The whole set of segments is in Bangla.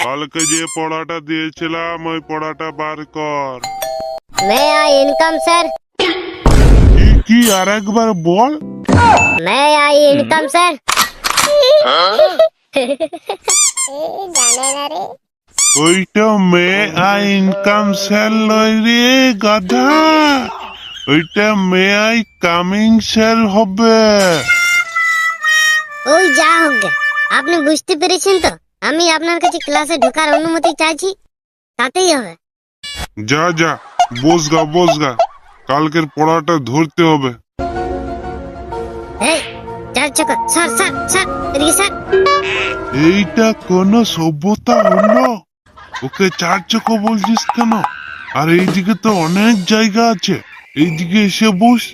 কালকে যে পড়াটা দিয়েছিলাম ওই পড়াটা বার কর। May I income sir. কি কি আর একবার বল। May I income sir. জানে না রে। ওইটা মে আই ইনকাম সেল নয় রে গাধা, ওইটা মে আই কামিং সেল হবে। ওই যা হোক গে, আপনি বুঝতে পেরেছেন তো? আমি আপনার কাছে ক্লাসে ঢোকার অনুমতি চাইছি, তাতেই হবে। যা যা বসগা, কালকের পড়াটা ধরতে হবে। এই চার চাকা স্যার স্যার স্যার এদিকে স্যার। এইটা কোন সভ্যতা হলো? ওকে চার চকো বলছিস কেন? আর এইদিকে তো অনেক জায়গা আছে, এইদিকে এসে বস।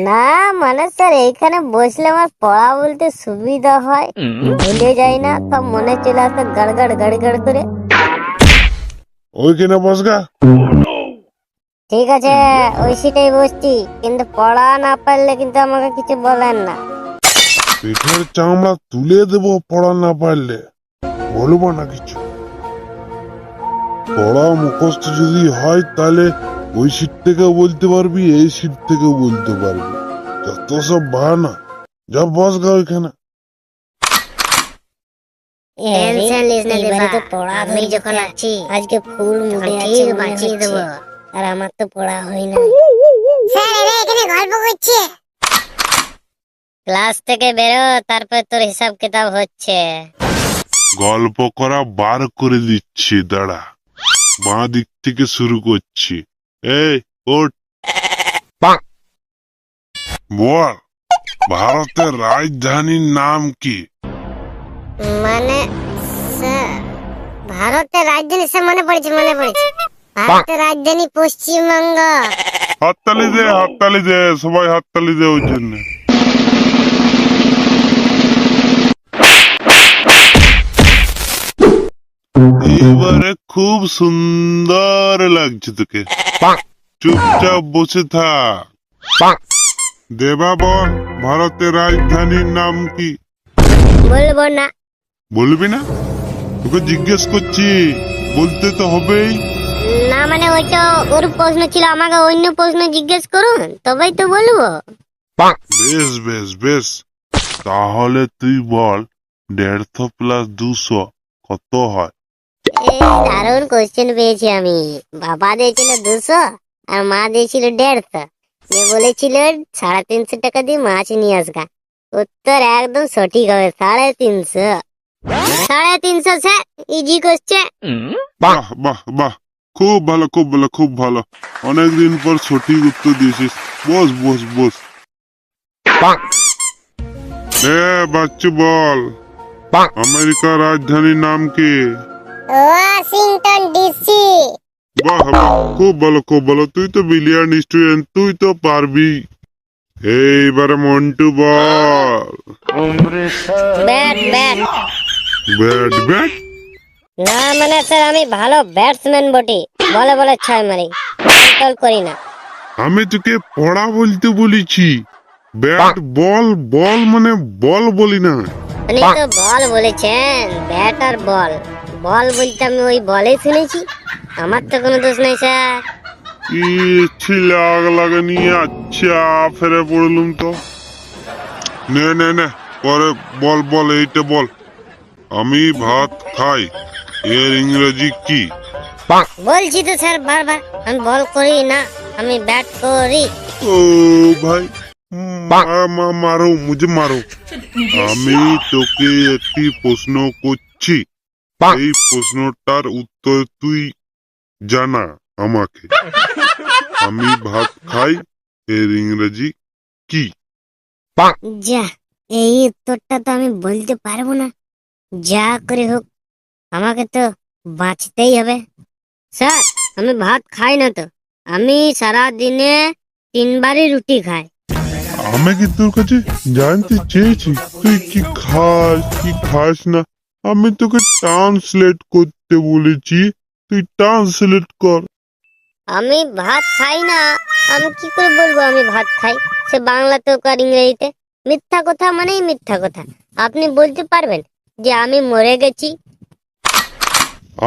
না মানে স্যার এইখানে বসলে আমার পড়া বলতে সুবিধা হয়, ভুলে যাই না, সব মনে চলে আসে গড়গড় গড়গড় করে। ওইখানে বসগা। ঠিক আছে ওই সিটেই বসছি, কিন্তু পড়া না পারলে কিন্তু আমাকে কিছু বলেন না। পেটের চামড়া তুলে দেবো পড়া না পারলে, বলবো না কিছু। পড়া মুখস্থ যদি হয় তাহলে ওই সিট থেকে বলতে পারবি, এই সিট থেকে বলতে পারবি। যত সব বাহানা, যা বসগা ওইখানে। টেনশন নিস না এবারে তো পড়া আমি যখন আছি আজকে ফুল মুডে আছি, বাঁচিয়ে দেবো। আর আমার তো পড়া হয় না। স্যার এরা এখানে গল্প করছে। ক্লাস থেকে বেরো, তারপর তোর হিসাব কিতাব হচ্ছে। গল্প করা বার করে দিচ্ছি, দাঁড়া। বাঁ দিক থেকে শুরু করছি। এই ওঠ, বল ভারতের রাজধানীর নাম কি? মানে স্যার ভারতের রাজধানী, স্যার মনে পড়েছে ভারতের রাজধানী পশ্চিমবঙ্গ। হাততালি দে সবাই, হাততালি দে ওই জন্য। এবারে খুব সুন্দর লাগছে তোকে, চুপচাপ বসে থাক। দেবা বল ভারতের রাজধানীর নাম কি? বলবো না। বলবি না? তোকে জিজ্ঞেস করছি, বলতে তো হবেই। না মানে ওইটা ওর প্রশ্ন ছিল, আমাকে অন্য প্রশ্ন জিজ্ঞেস করুন তবেই তো বলবো। বেশ, তাহলে তুই বল 150 প্লাস 200 কত হয়? এই দারুণ কোশ্চেন পেয়েছি আমি। বাবা দিয়েছিল 200 আর মা দিয়েছিল 150। যে বলেছিল 350 টাকা দিয়ে মাছ নিয়ে আসগা। উত্তর একদম সঠিক হবে, 350। 350 স্যার, ইজি কোশ্চেন। বাহ, খুব ভালো। অনেকদিন পর সঠিক উত্তর দিয়েছিস। বস। বাচ্চু বল আমেরিকার রাজধানীর নাম কি? Washington DC. বাহ, খুব ভালো। তুই তো ব্রিলিয়ান্ট স্টুডেন্ট, তুই তো পারবি। এইবারে মন্টু বল। ব্যাট। ব্যাট। না মানে স্যার আমি ভালো ব্যাটসম্যান বটি, বলে 6 মারি, বল করি না। আমি তোকে পড়া বলতে বলেছি, ব্যাট বল মানে বল বলি না। উনি তো বল বলেছেন, ব্যাট আর বল বলতে আমি ওই বলেই শুনেছি। আমার তো কোনো দোষ নেই স্যার। ছিল আগ লাগে নিয়ে আচ্ছা ফেরে পড়লুম তো। নে পরে বল এইটা বল। আমি ভাত খাই এর ইংরেজি কি? বলছি তো স্যার বারবার, আমি বল করি না, আমি ব্যাট করি। ও ভাই, মারো। আমি তোকে একটি প্রশ্ন করছি, এই প্রশ্নটার উত্তর তুই জানা আমাকে। আমি ভাত খাই এর ইংরেজি কি? যা, এই উত্তরটা তো আমি বলতে পারবো না। যা করে হোক আমাকে তো বাঁচতেই হবে। স্যার আমি ভাত খাই না তো, আমি সারা দিনে 3 বারই রুটি খাই। আমি কি তোর কাছে জানতে চেয়েছি তুই কি খাস না? আমি তোকে ট্রান্সলেট করতে বলেছি, তুই ট্রান্সলেট কর। আমি ভাত খাই না, আমি কি করে বলবো আমি ভাত খাই? সে বাংলাতে হোক আর ইংরেজিতে, মিথ্যা কথা মানেই মিথ্যা কথা। আপনি বলতে পারবেন যে আমি মরে গেছি,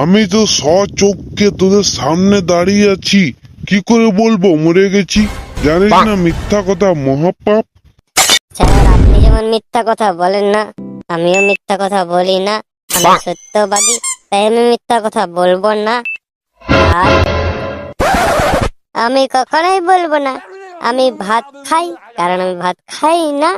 আমি তো সচক্ষে তোদের সামনে দাঁড়িয়ে আছি, কি করে বলবো মরে গেছি? জানিস না মিথ্যা কথা মহাপাপ। স্যার আপনি যেমন মিথ্যা কথা বলেন না, আমিও মিথ্যা কথা বলি না। আমি সত্যবাদী, তাই আমি মিথ্যা কথা বলবো না। আর আমি কখনোই বলবো না আমি ভাত খাই, কারণ আমি ভাত খাই না।